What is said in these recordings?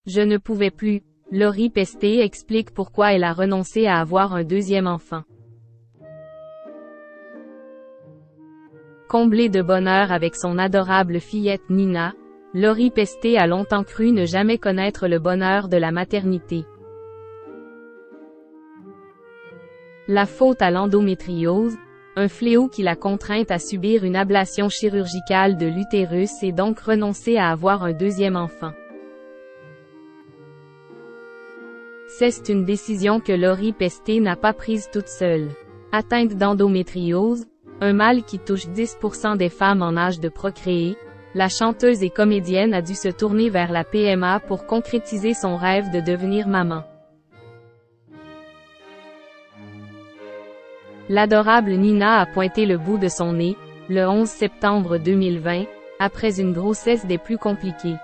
Je ne pouvais plus. Lori Pesté explique pourquoi elle a renoncé à avoir un deuxième enfant. Comblée de bonheur avec son adorable fillette Nina, Lori Pesté a longtemps cru ne jamais connaître le bonheur de la maternité. La faute à l'endométriose, un fléau qui l'a contrainte à subir une ablation chirurgicale de l'utérus et donc renoncer à avoir un deuxième enfant. C'est une décision que Lori Pesté n'a pas prise toute seule. Atteinte d'endométriose, un mal qui touche 10% des femmes en âge de procréer, la chanteuse et comédienne a dû se tourner vers la PMA pour concrétiser son rêve de devenir maman. L'adorable Nina a pointé le bout de son nez, le 11 septembre 2020, après une grossesse des plus compliquées.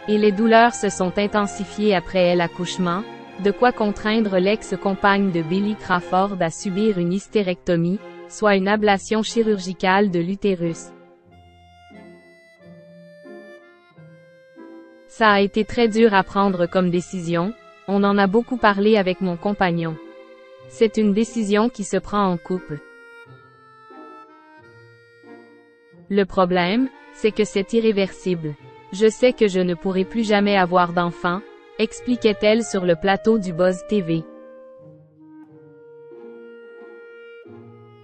Et les douleurs se sont intensifiées après l'accouchement, de quoi contraindre l'ex-compagne de Billy Crawford à subir une hystérectomie, soit une ablation chirurgicale de l'utérus. Ça a été très dur à prendre comme décision, on en a beaucoup parlé avec mon compagnon. C'est une décision qui se prend en couple. Le problème, c'est que c'est irréversible. Je sais que je ne pourrai plus jamais avoir d'enfant, expliquait-elle sur le plateau du Buzz TV.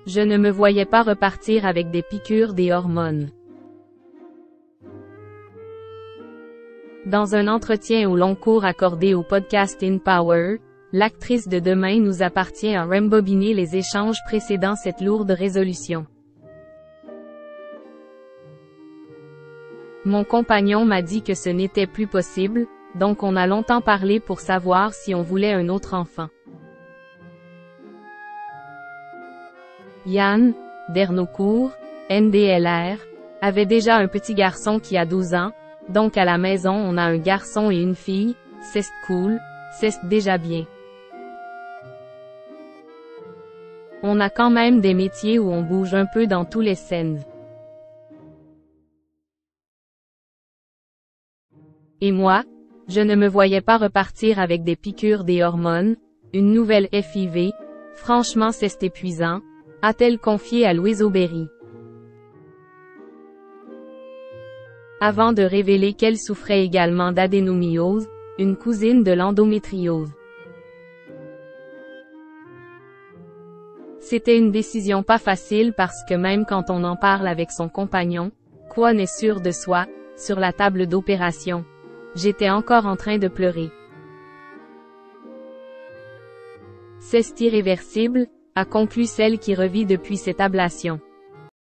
Je ne me voyais pas repartir avec des piqûres des hormones. Dans un entretien au long cours accordé au podcast In Power, l'actrice de Demain nous appartient à rembobiner les échanges précédant cette lourde résolution. Mon compagnon m'a dit que ce n'était plus possible, donc on a longtemps parlé pour savoir si on voulait un autre enfant. Yann, d'Ernocourt, NDLR, avait déjà un petit garçon qui a 12 ans, donc à la maison on a un garçon et une fille, c'est cool, c'est déjà bien. On a quand même des métiers où on bouge un peu dans tous les scènes. Et moi, je ne me voyais pas repartir avec des piqûres des hormones, une nouvelle FIV, franchement c'est épuisant, a-t-elle confié à Louise Aubéry. Avant de révéler qu'elle souffrait également d'adénomiose, une cousine de l'endométriose. C'était une décision pas facile parce que même quand on en parle avec son compagnon, quoi n'est sûr de soi, sur la table d'opération, j'étais encore en train de pleurer. C'est irréversible, a conclu celle qui revit depuis cette ablation.